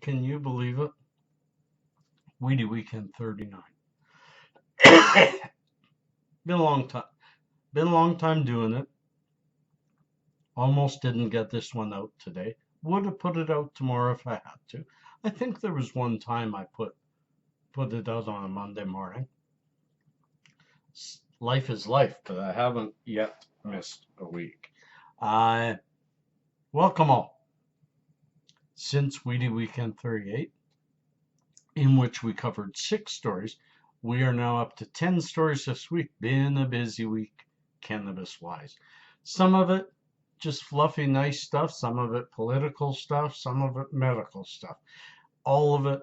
Can you believe it? Weedy Weekend 39. Been a long time. Been a long time doing it. Almost didn't get this one out today. Would have put it out tomorrow if I had to. I think there was one time I put it out on a Monday morning. Life is life, but I haven't yet missed a week. Uh, Welcome all. Since Weedy Weekend 38, in which we covered 6 stories, we are now up to 10 stories this week. Been a busy week, cannabis-wise. Some of it just fluffy, nice stuff. Some of it political stuff. Some of it medical stuff. All of it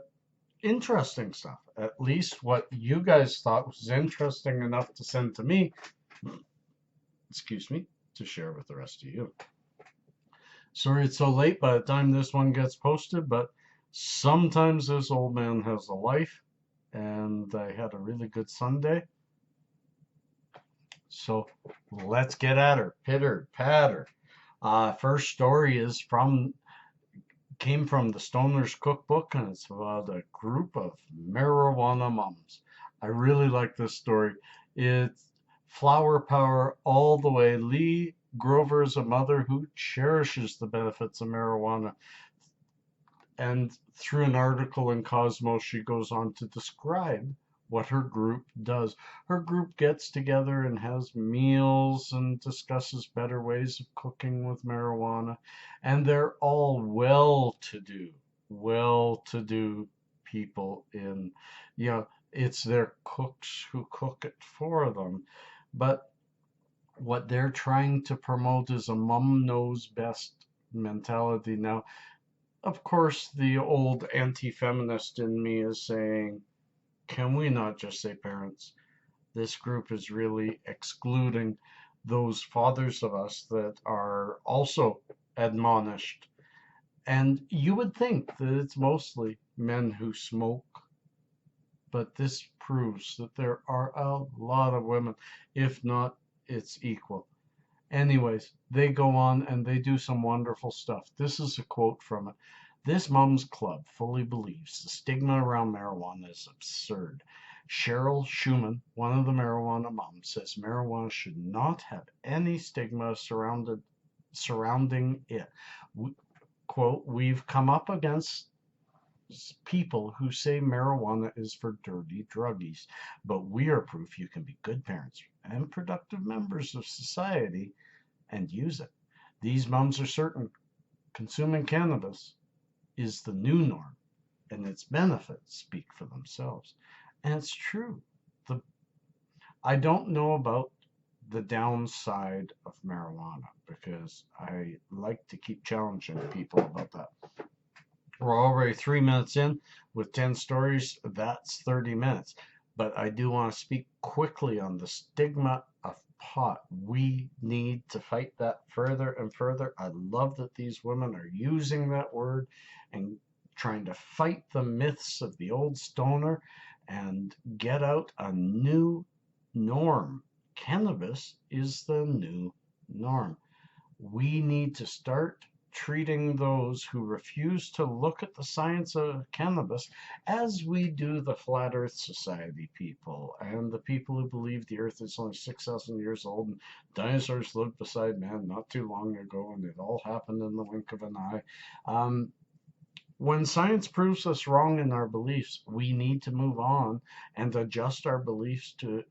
interesting stuff. At least what you guys thought was interesting enough to send to me, excuse me, to share with the rest of you. Sorry it's so late by the time this one gets posted, but sometimes this old man has a life, and I had a really good Sunday. So let's get at her. Pitter patter. First story came from the Stoner's Cookbook, and it's about a group of marijuana moms. I really like this story. It's flower power all the way. Lee Grover is a mother who cherishes the benefits of marijuana. And through an article in Cosmos, she goes on to describe what her group does. Her group gets together and has meals and discusses better ways of cooking with marijuana. And they're all well-to-do people it's their cooks who cook it for them. But what they're trying to promote is a mom knows best mentality. Now, of course, the old anti-feminist in me is saying, can we not just say parents? This group is really excluding those fathers of us that are also admonished. And you would think that it's mostly men who smoke, but this proves that there are a lot of women. If not, it's equal. Anyways, they go on and they do some wonderful stuff. This is a quote from it. This mom's club fully believes the stigma around marijuana is absurd. Cheryl Schumann, one of the marijuana moms, says marijuana should not have any stigma surrounding it. Quote, we've come up against people who say marijuana is for dirty druggies, but we are proof you can be good parents and productive members of society and use it. These moms are certain consuming cannabis is the new norm, and its benefits speak for themselves. And it's true. I don't know about the downside of marijuana because I like to keep challenging people about that. We're already 3 minutes in with 10 stories. That's 30 minutes. But I do want to speak quickly on the stigma of pot. We need to fight that further and further. I love that these women are using that word and trying to fight the myths of the old stoner and get out a new norm. Cannabis is the new norm. We need to start treating those who refuse to look at the science of cannabis as we do the Flat Earth Society people and the people who believe the Earth is only 6,000 years old and dinosaurs lived beside man not too long ago and it all happened in the wink of an eye. When science proves us wrong in our beliefs, we need to move on and adjust our beliefs to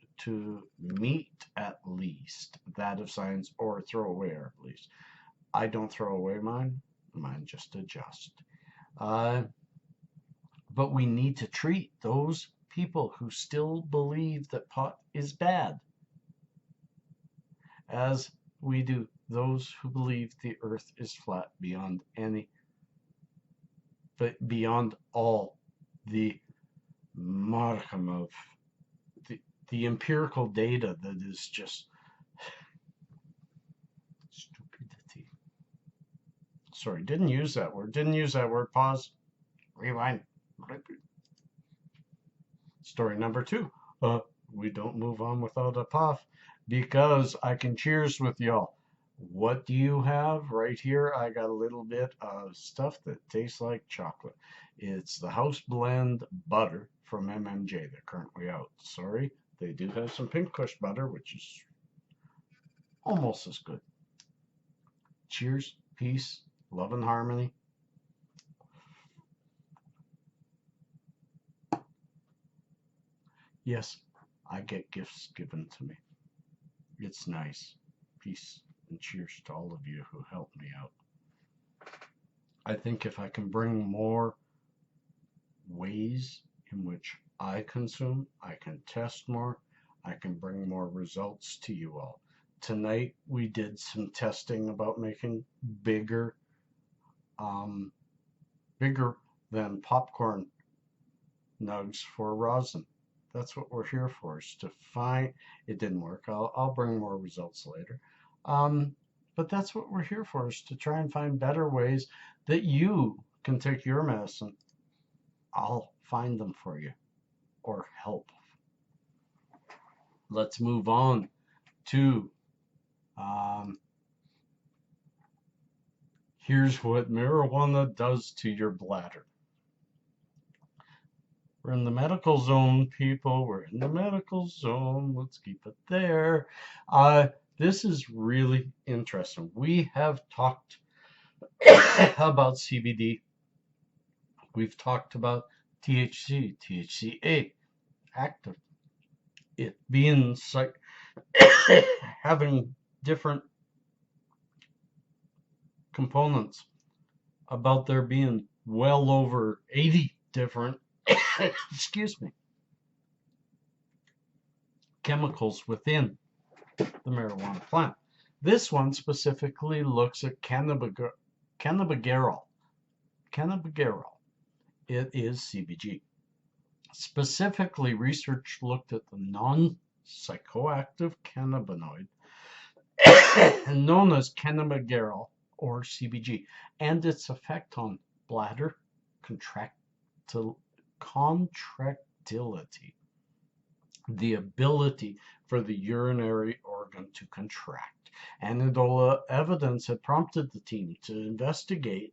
meet at least that of science or throw away our beliefs. I don't throw away mine just adjust. But we need to treat those people who still believe that pot is bad as we do those who believe the earth is flat beyond beyond all the modicum of the empirical data that is just stupidity. Sorry, didn't use that word. Pause. Rewind. Story number 2. We don't move on without a puff because I can cheers with y'all. What do you have right here? I got a little bit of stuff that tastes like chocolate. It's the house blend butter from MMJ. They're currently out. Sorry, they do have some pink kush butter, which is almost as good. Cheers, peace, love, and harmony. Yes, I get gifts given to me. It's nice. Peace and cheers to all of you who helped me out. I think if I can bring more ways in which I consume, I can test more, I can bring more results to you all. Tonight we did some testing about making bigger, bigger than popcorn nugs for rosin. That's what we're here for, is to find. It didn't work. I'll bring more results later. But that's what we're here for, is to try and find better ways that you can take your medicine. I'll find them for you or help. Let's move on to here's what marijuana does to your bladder. We're in the medical zone, people. We're in the medical zone. Let's keep it there. This is really interesting. We have talked about CBD. We've talked about THC, THCA, active. It being having different components, about there being well over 80 different excuse me, chemicals within the marijuana plant. This one specifically looks at cannabigerol. Cannabigerol. It is CBG. Specifically, research looked at the non-psychoactive cannabinoid known as cannabigerol, or CBG, and its effect on bladder contractility, the ability for the urinary organ to contract. Anecdotal evidence had prompted the team to investigate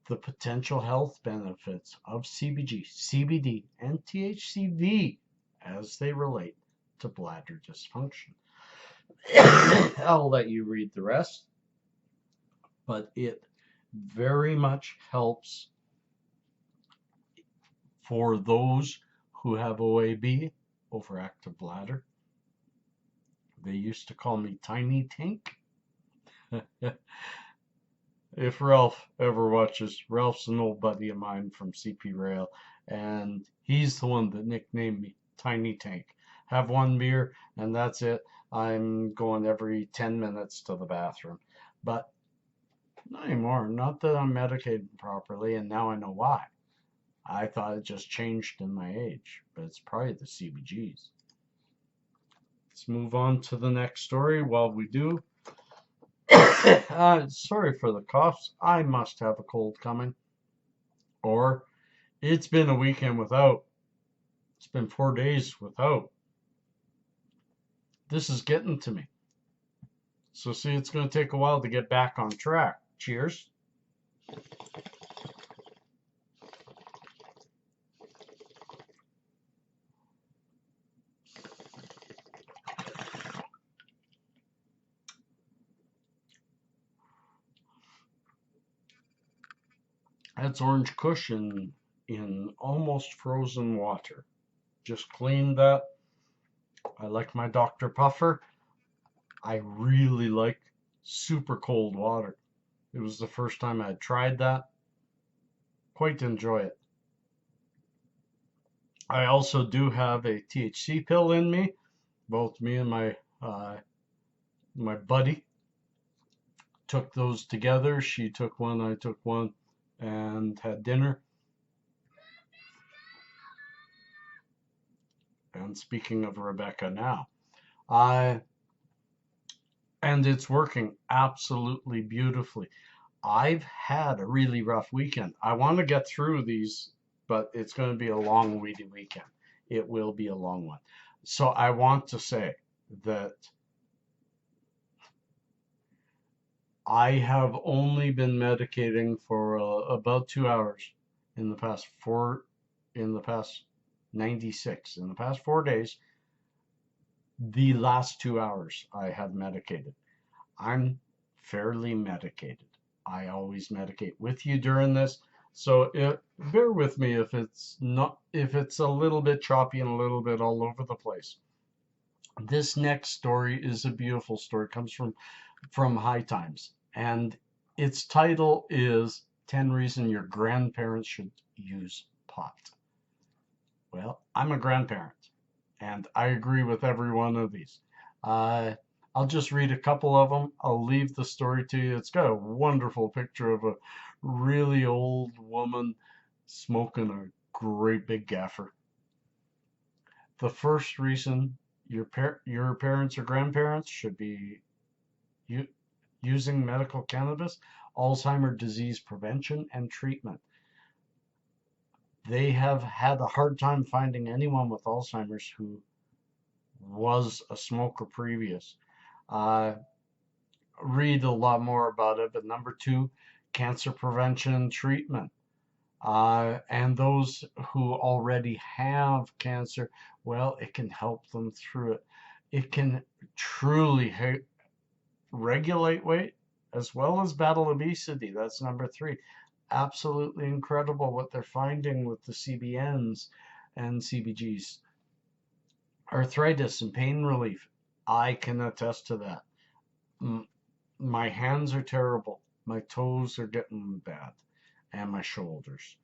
the potential health benefits of CBG, CBD, and THCV as they relate to bladder dysfunction. I'll let you read the rest, but it very much helps for those who have OAB, overactive bladder. They used to call me Tiny Tank. If Ralph ever watches, Ralph's an old buddy of mine from CP Rail, and he's the one that nicknamed me Tiny Tank. Have one beer, and that's it. I'm going every 10 minutes to the bathroom. But not anymore. Not that I'm medicated properly, and now I know why. I thought it just changed in my age, but it's probably the CBGs. Let's move on to the next story. While we do, sorry for the coughs. I must have a cold coming. Or it's been a weekend without. It's been 4 days without. This is getting to me. So see, it's going to take a while to get back on track. Cheers. That's orange cushion in almost frozen water. Just cleaned that. I like my Dr. Puffer. I really like super cold water. It was the first time I had tried that. Quite enjoy it. I also do have a THC pill in me. Both me and my buddy took those together. She took one, I took one, and had dinner. And speaking of Rebecca now, and it's working absolutely beautifully. I've had a really rough weekend. I want to get through these, but it's going to be a long Weedy Weekend. It will be a long one. So I want to say that I have only been medicating for about 2 hours in the past in the past 96, in the past 4 days. The last 2 hours I have medicated. I'm fairly medicated. I always medicate with you during this. So bear with me if it's a little bit choppy and a little bit all over the place. This next story is a beautiful story. It comes from High Times, and its title is 10 Reasons Your Grandparents Should Use Pot. Well, I'm a grandparent, and I agree with every one of these. Uh, I'll just read a couple of them. I'll leave the story to you. It's got a wonderful picture of a really old woman smoking a great big gaffer. The first reason your parents or grandparents should be u- using medical cannabis, Alzheimer's disease prevention and treatment. They have had a hard time finding anyone with Alzheimer's who was a smoker previous. Uh, Read a lot more about it. But number two, cancer prevention and treatment. And those who already have cancer, well, it can help them through it. It can truly regulate weight as well as battle obesity. That's number three. Absolutely incredible what they're finding with the CBNs and CBGs. Arthritis and pain relief. I can attest to that. My hands are terrible. My toes are getting bad, and my shoulders.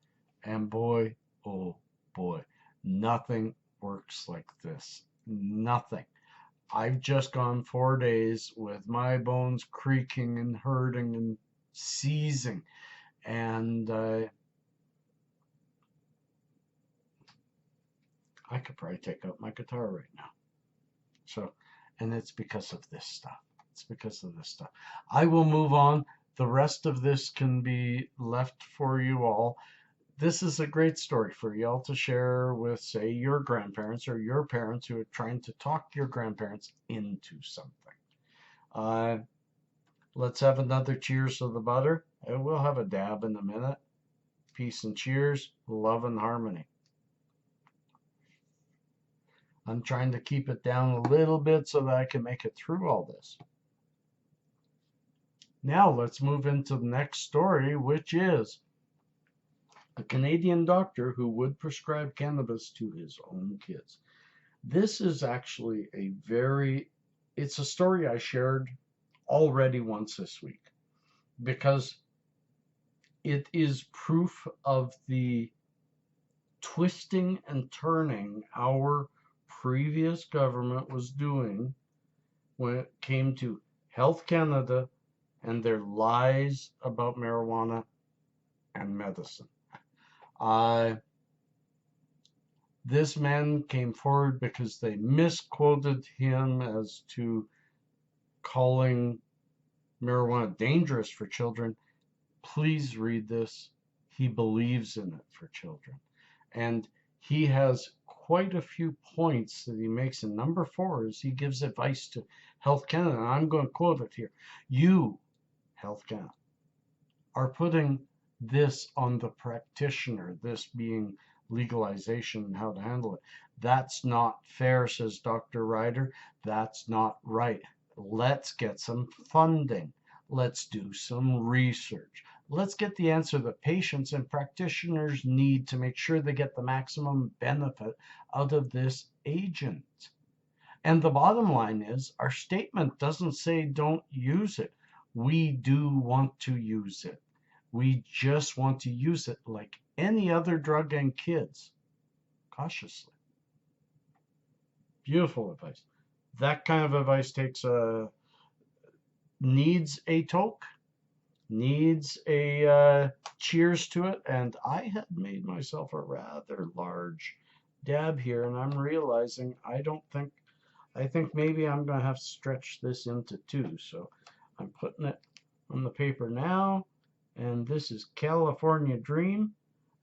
And boy, oh boy, nothing works like this. Nothing. I've just gone 4 days with my bones creaking and hurting and seizing. And I could probably take out my guitar right now. So, and it's because of this stuff. It's because of this stuff. I will move on. The rest of this can be left for you all. This is a great story for y'all to share with, say, your grandparents or your parents who are trying to talk your grandparents into something. Let's have another cheers to the butter. And we'll have a dab in a minute. Peace and cheers, love and harmony. I'm trying to keep it down a little bit so that I can make it through all this. Now let's move into the next story, which is a Canadian doctor who would prescribe cannabis to his own kids. This is actually it's a story I shared already once this week because it is proof of the twisting and turning our previous government was doing when it came to Health Canada and their lies about marijuana and medicine. This man came forward because they misquoted him as to calling marijuana dangerous for children. Please read this. He believes in it for children. And he has quite a few points that he makes. And number 4 is he gives advice to Health Canada. And I'm going to quote it here. You, Health Canada, are putting this on the practitioner, this being legalization and how to handle it. That's not fair, says Dr. Ryder. That's not right. Let's get some funding. Let's do some research. Let's get the answer that patients and practitioners need to make sure they get the maximum benefit out of this agent. And the bottom line is our statement doesn't say don't use it. We do want to use it. We just want to use it like any other drug in kids, cautiously. Beautiful advice. That kind of advice needs a toke, needs a cheers to it. And I had made myself a rather large dab here, and I'm realizing I think maybe I'm going to have to stretch this into 2. So I'm putting it on the paper now. And this is California Dream.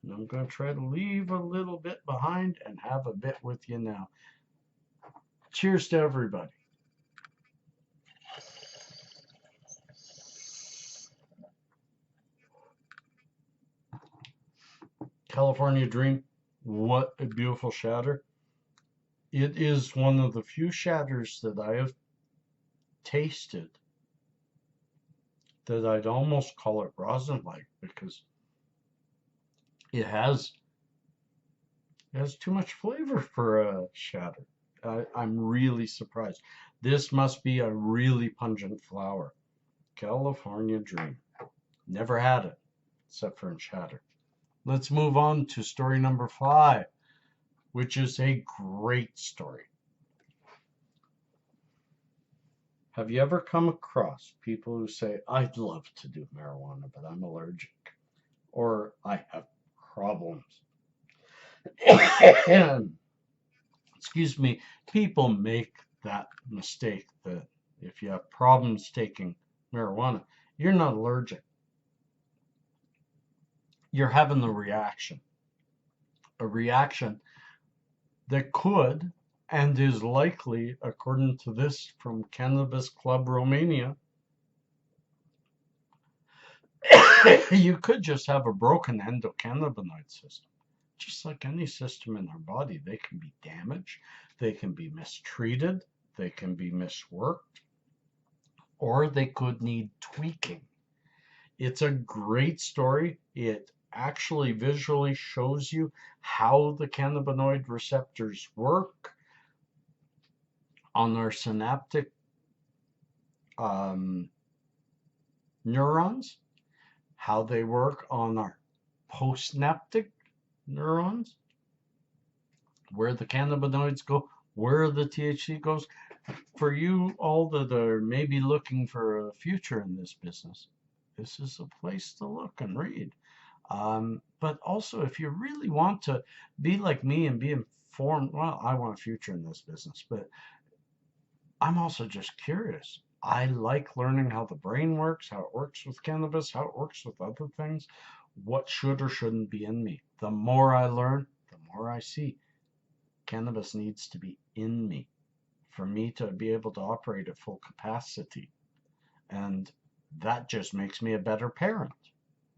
And I'm going to try to leave a little bit behind and have a bit with you now. Cheers to everybody. California Dream, what a beautiful shatter. It is one of the few shatters that I have tasted that I'd almost call it rosin-like, because it has too much flavor for a shatter. I'm really surprised. This must be a really pungent flower. California Dream. Never had it, except for in shatter. Let's move on to story number 5, which is a great story. Have you ever come across people who say, I'd love to do marijuana, but I'm allergic, or I have problems? Excuse me, people make that mistake that if you have problems taking marijuana, you're not allergic. You're having a reaction that could and is likely, according to this from Cannabis Club Romania, you could just have a broken endocannabinoid system. Just like any system in our body, they can be damaged, they can be mistreated, they can be misworked, or they could need tweaking. It's a great story. It actually visually shows you how the cannabinoid receptors work on our synaptic neurons, how they work on our postsynaptic neurons, where the cannabinoids go, where the THC goes. For you all that are maybe looking for a future in this business, this is a place to look and read. But also, if you really want to be like me and be informed, well, I want a future in this business, but I'm also just curious. I like learning how the brain works, how it works with cannabis, how it works with other things, what should or shouldn't be in me. The more I learn, the more I see. Cannabis needs to be in me for me to be able to operate at full capacity. And that just makes me a better parent,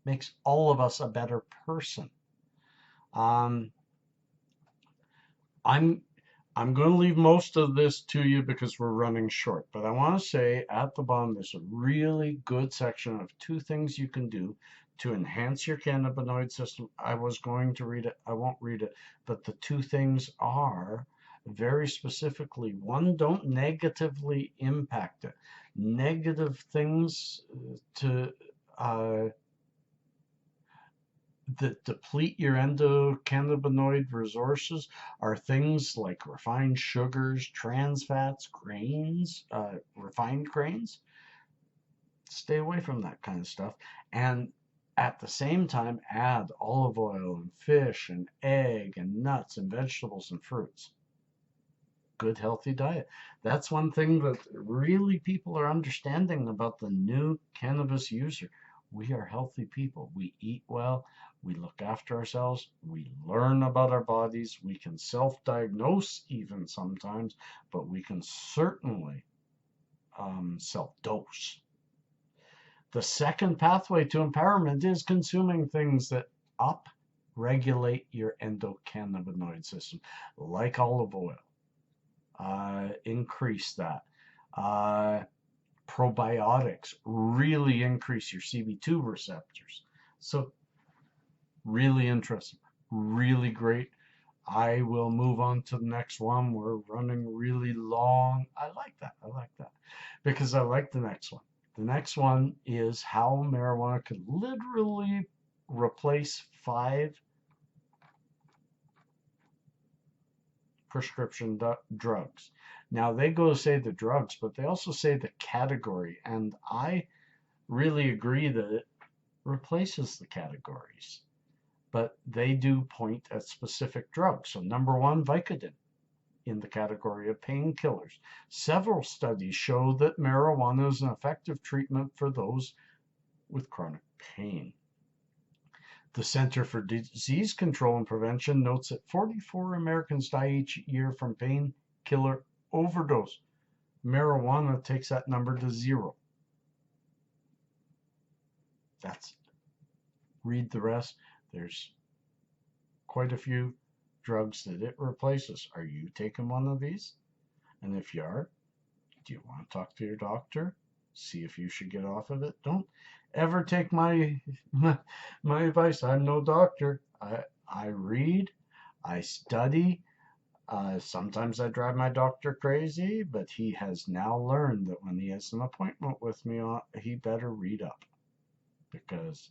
makes all of us a better person. I'm I'm going to leave most of this to you because we're running short, but I want to say at the bottom there's a really good section of 2 things you can do to enhance your cannabinoid system. I was going to read it, I won't read it, but the 2 things are very specifically: 1, don't negatively impact it. Negative things to that deplete your endocannabinoid resources are things like refined sugars, trans fats, grains, refined grains. Stay away from that kind of stuff. And at the same time, add olive oil and fish and egg and nuts and vegetables and fruits. Good, healthy diet. That's one thing that really people are understanding about the new cannabis user. We are healthy people. We eat well. We look after ourselves. We learn about our bodies. We can self-diagnose even sometimes, but we can certainly self-dose. The second pathway to empowerment is consuming things that up-regulate your endocannabinoid system, like olive oil. Increase that. Probiotics really increase your CB2 receptors. So really interesting, really great. I will move on to the next one. We're running really long. I like that because I like the next one. The next one is how marijuana could literally replace 5 prescription drugs. Now they go say the drugs, but they also say the category, and I really agree that it replaces the categories, but they do point at specific drugs. So number 1, Vicodin in the category of painkillers. Several studies show that marijuana is an effective treatment for those with chronic pain. The Center for Disease Control and Prevention notes that 44 Americans die each year from painkiller overdose. Marijuana takes that number to 0. Read the rest. There's quite a few drugs that it replaces. Are you taking one of these? And if you are, do you want to talk to your doctor? See if you should get off of it. Don't ever take my advice. I'm no doctor. I read, I study. Sometimes I drive my doctor crazy, but he has now learned that when he has an appointment with me, he better read up, because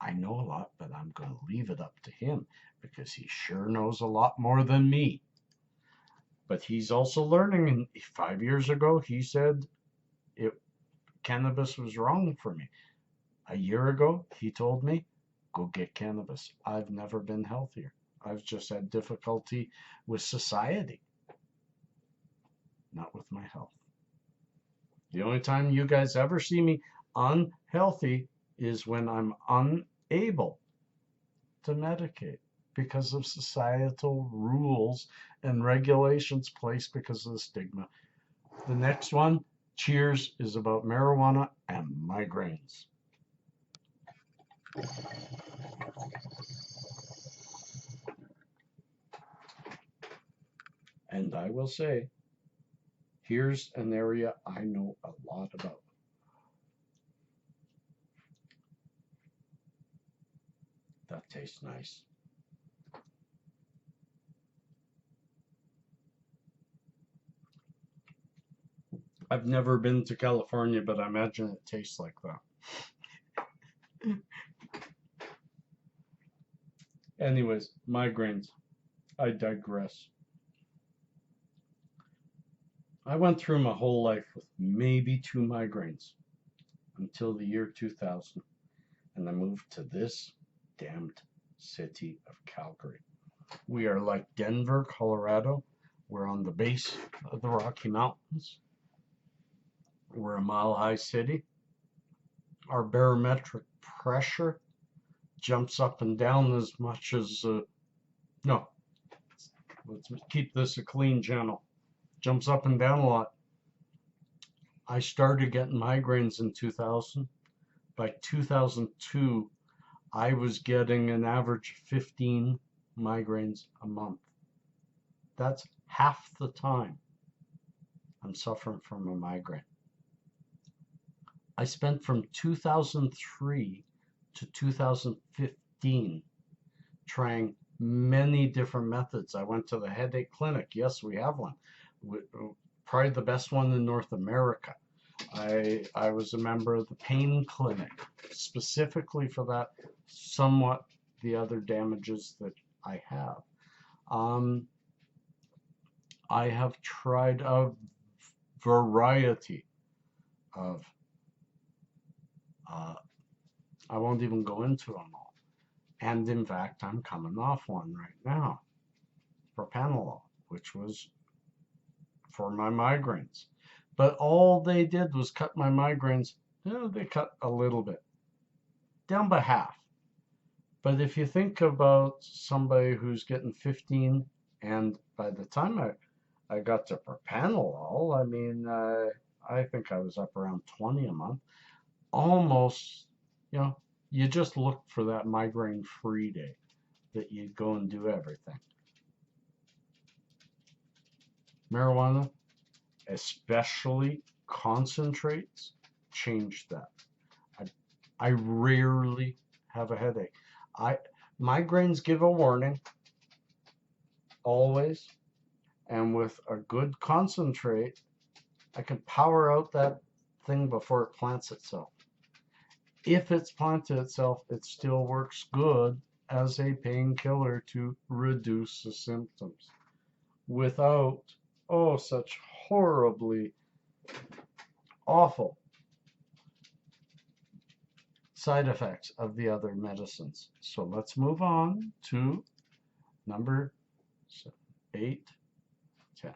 I know a lot, but I'm going to leave it up to him because he sure knows a lot more than me. But he's also learning. And 5 years ago, he said cannabis was wrong for me. A year ago, he told me, go get cannabis. I've never been healthier. I've just had difficulty with society, not with my health. The only time you guys ever see me unhealthy is when I'm unable to medicate because of societal rules and regulations placed because of the stigma. The next one, cheers, is about marijuana and migraines. And I will say, here's an area I know a lot about. That tastes nice. I've never been to California, but I imagine it tastes like that. Anyways, migraines. I digress. I went through my whole life with maybe 2 migraines until the year 2000, and I moved to this damned city of Calgary. We are like Denver, Colorado. We're on the base of the Rocky Mountains. We're a mile-high city. Our barometric pressure jumps up and down as much as, no, let's keep this a clean channel. Jumps up and down a lot. I started getting migraines in 2000. By 2002, I was getting an average 15 migraines a month. That's half the time I'm suffering from a migraine. I spent from 2003 to 2015 trying many different methods. I went to the headache clinic. Yes, we have one. Probably the best one in North America. I was a member of the pain clinic specifically for that, somewhat the other damages that I have. I have tried a variety of, I won't even go into them all. And in fact, I'm coming off one right now, propranolol, which was for my migraines. But all they did was cut my migraines. They cut a little bit, down by half. But if you think about somebody who's getting 15, and by the time I got to propranolol, I mean, I think I was up around 20 a month. Almost, you just look for that migraine-free day that you go and do everything. Marijuana, especially concentrates, change that. I rarely have a headache. Migraines give a warning, always, and with a good concentrate, I can power out that thing before it plants itself. If it's planted itself, it still works good as a painkiller to reduce the symptoms without, such horribly awful side effects of the other medicines. So let's move on to number 8, 10.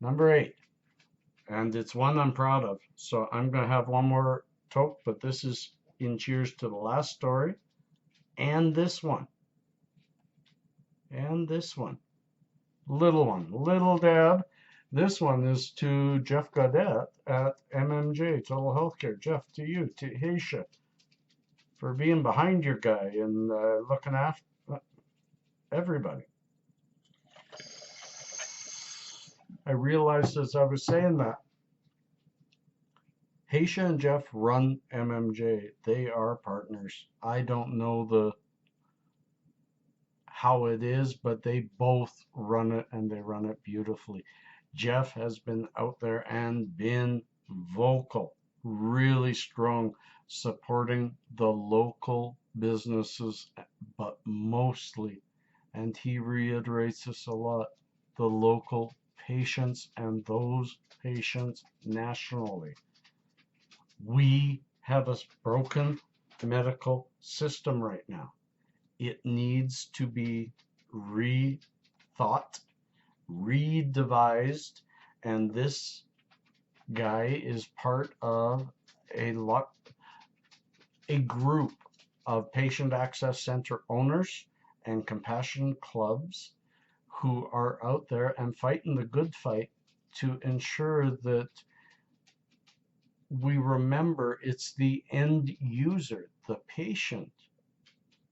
Number 8, and it's one I'm proud of. So I'm going to have one more toke, but this is in cheers to the last story, and this one, little dab. This one is to Jeff Gaudette at MMJ Total Health Care. Jeff, to you, to Haisha, for being behind your guy and looking everybody. I realized as I was saying that Haisha and Jeff run MMJ. They are partners. I don't know how it is, but they both run it and they run it beautifully. Jeff has been out there and been vocal, really strong, supporting the local businesses, but mostly, and he reiterates this a lot, the local patients and those patients nationally. We have a broken medical system right now. It needs to be rethought, redevised, and this guy is part of a group of patient access center owners and compassion clubs who are out there and fighting the good fight to ensure that we remember it's the end user, the patient,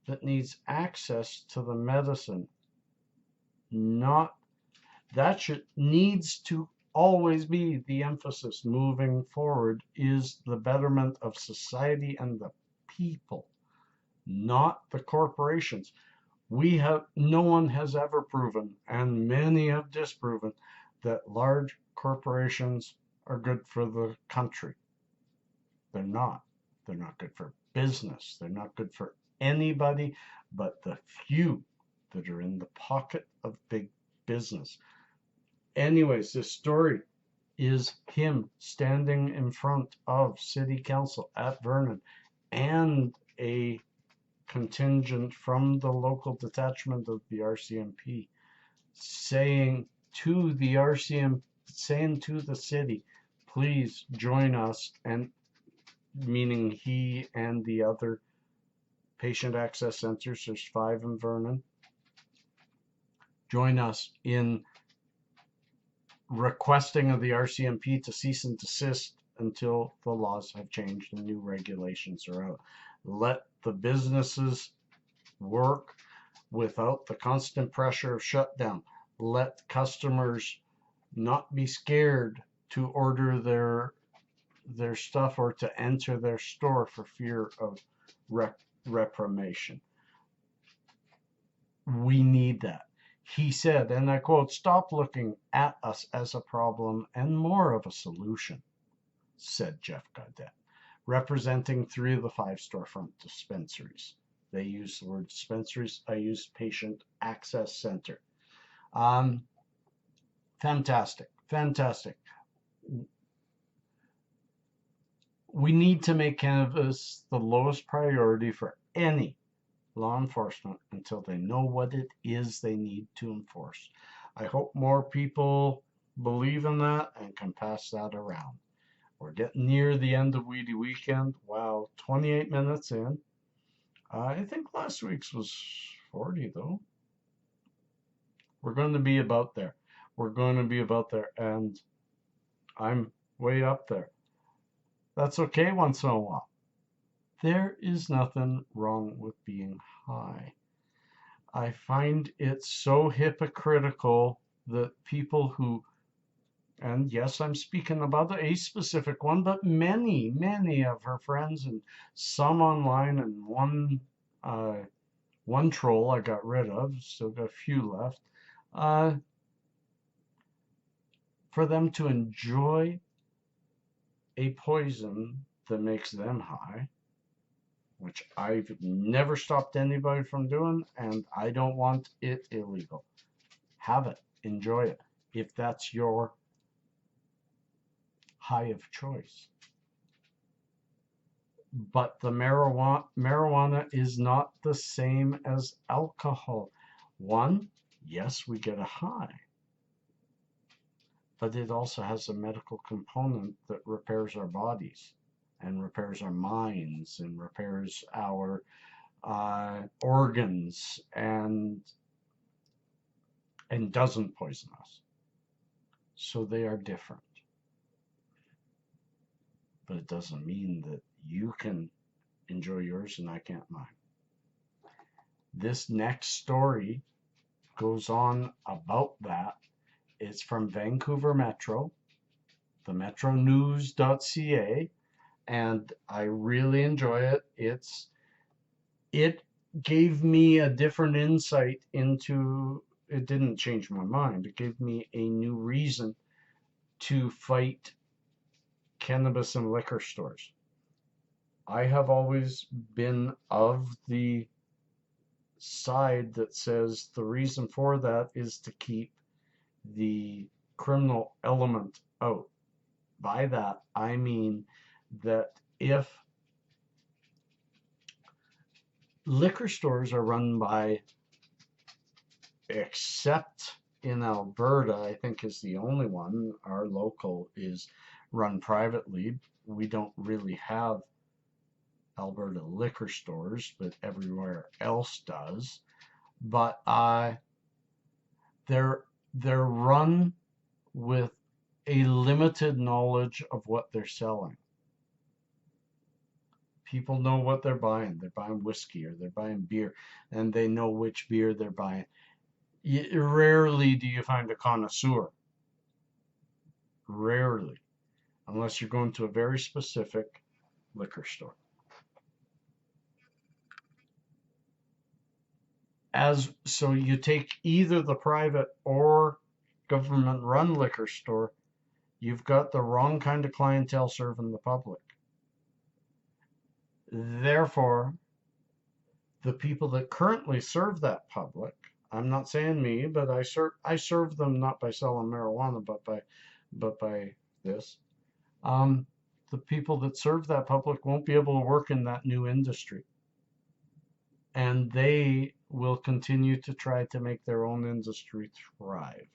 that needs access to the medicine. Not that needs to always be the emphasis moving forward, is the betterment of society and the people, not the corporations. No one has ever proven, and many have disproven, that large corporations are good for the country. They're not. They're not good for business. They're not good for anybody but the few that are in the pocket of big business. Anyways, this story is him standing in front of City Council at Vernon and a contingent from the local detachment of the RCMP saying to the city, please join us, and meaning he and the other patient access centers, there's 5 in Vernon, join us in requesting of the RCMP to cease and desist until the laws have changed and new regulations are out. Let the businesses work without the constant pressure of shutdown. Let customers not be scared to order their stuff or to enter their store for fear of reprimation. We need that. He said, and I quote, "Stop looking at us as a problem and more of a solution," said Jeff Gaudet, representing 3 of the 5 storefront dispensaries. They use the word dispensaries. I use patient access center. Fantastic. We need to make cannabis the lowest priority for any law enforcement until they know what it is they need to enforce. I hope more people believe in that and can pass that around. We're getting near the end of Weedy Weekend. Wow, 28 minutes in. I think last week's was 40 though. We're going to be about there. And I'm way up there. That's okay once in a while. There is nothing wrong with being high. I find it so hypocritical that people who, and yes, I'm speaking about a specific one, but many of her friends, and some online, and one troll I got rid of, still got a few left, for them to enjoy a poison that makes them high, which I've never stopped anybody from doing, and I don't want it illegal. Have it, enjoy it, if that's your high of choice. But the marijuana is not the same as alcohol. One, yes, we get a high, but it also has a medical component that repairs our bodies and repairs our minds and repairs our organs and doesn't poison us. So they are different. But it doesn't mean that you can enjoy yours and I can't mine. This next story goes on about that. It's from Vancouver Metro, the metronews.ca, and I really enjoy it. It gave me a different insight into, it didn't change my mind. It gave me a new reason to fight cannabis in liquor stores. I have always been of the side that says the reason for that is to keep the criminal element out. By that, I mean that if liquor stores are run by, except in Alberta, I think is the only one, our local is run privately. We don't really have Alberta liquor stores, but everywhere else does. But they're run with a limited knowledge of what they're selling. People know what they're buying. They're buying whiskey or they're buying beer, and they know which beer they're buying. Rarely do you find a connoisseur. Rarely, unless you're going to a very specific liquor store. So you take either the private or government run liquor store, you've got the wrong kind of clientele serving the public. Therefore, the people that currently serve that public, I'm not saying me, but I serve them not by selling marijuana, but by this. The people that serve that public won't be able to work in that new industry, and they will continue to try to make their own industry thrive.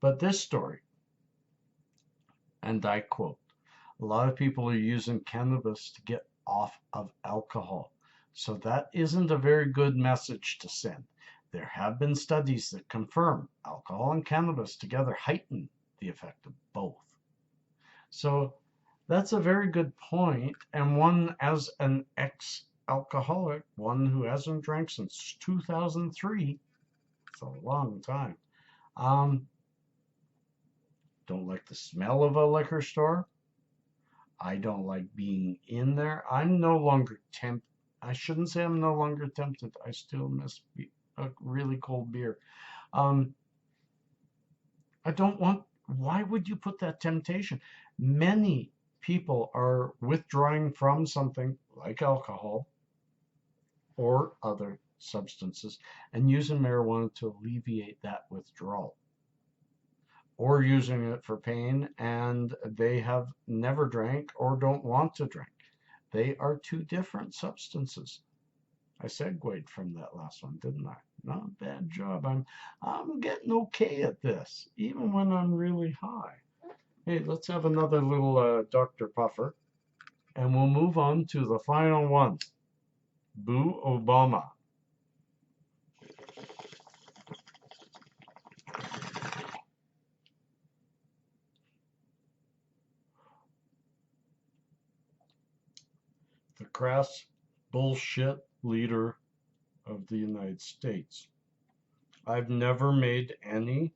But this story, and I quote, a lot of people are using cannabis to get off of alcohol. So that isn't a very good message to send. There have been studies that confirm alcohol and cannabis together heighten the effect of both. So that's a very good point. And one, as an ex-alcoholic, one who hasn't drank since 2003, it's a long time. Don't like the smell of a liquor store. I don't like being in there. I'm no longer tempted. I shouldn't say I'm no longer tempted. I still miss a really cold beer. I don't want, why would you put that temptation? Many people are withdrawing from something like alcohol or other substances and using marijuana to alleviate that withdrawal, or using it for pain, and they have never drank or don't want to drink. They are two different substances. I segued from that last one, didn't I? Not a bad job. I'm getting okay at this, even when I'm really high. Hey, let's have another little Dr. Puffer, and we'll move on to the final one. Boo Obama. The crass bullshit leader of the United States. I've never made any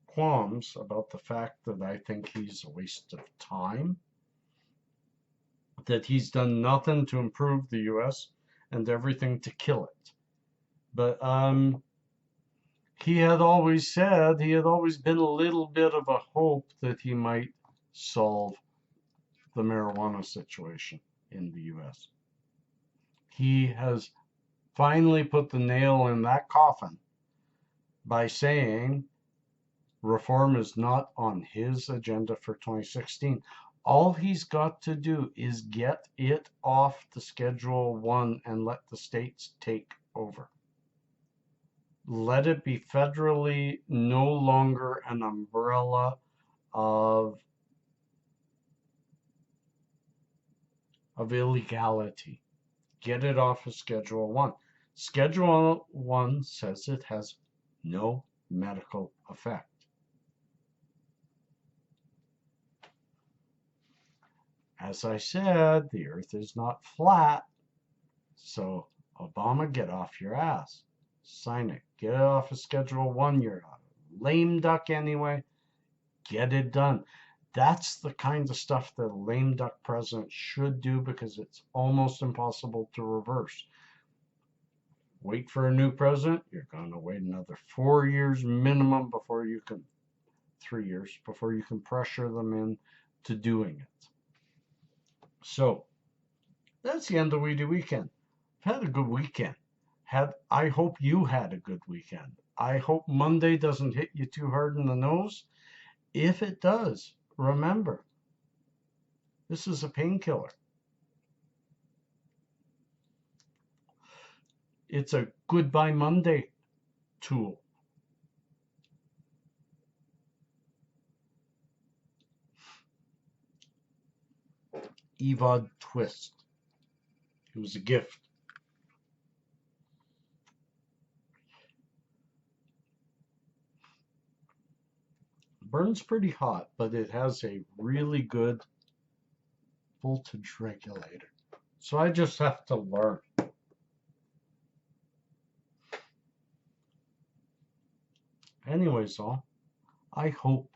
qualms about the fact that I think he's a waste of time, that he's done nothing to improve the US and everything to kill it. But he had always said, he had always been a little bit of a hope that he might solve the marijuana situation in the US. He has finally put the nail in that coffin by saying reform is not on his agenda for 2016. All he's got to do is get it off the Schedule 1 and let the states take over. Let it be federally no longer an umbrella of illegality. Get it off of Schedule 1. Schedule 1 says it has no medical effect. As I said, the earth is not flat, so Obama, get off your ass. Sign it. Get it off of Schedule 1. You're a lame duck anyway. Get it done. That's the kind of stuff that a lame duck president should do because it's almost impossible to reverse. Wait for a new president. You're going to wait another 4 years minimum before you can, 3 years before you can pressure them into doing it. So that's the end of Weedy Weekend. I've had a good weekend. I hope you had a good weekend. I hope Monday doesn't hit you too hard in the nose. If it does, remember, this is a painkiller. It's a Goodbye Monday tool. Evod Twist. It was a gift. Burns pretty hot, but it has a really good voltage regulator. So I just have to learn. Anyways, I hope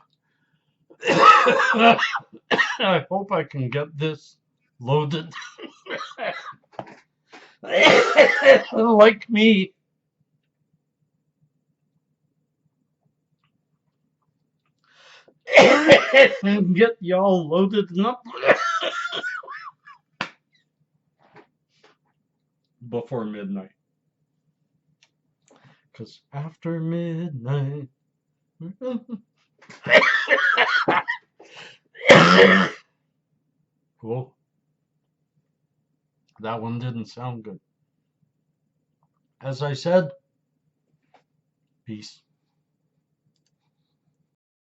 I hope I can get this loaded. Like me. And get y'all loaded up before midnight. Because after midnight. Cool. That one didn't sound good. As I said, peace.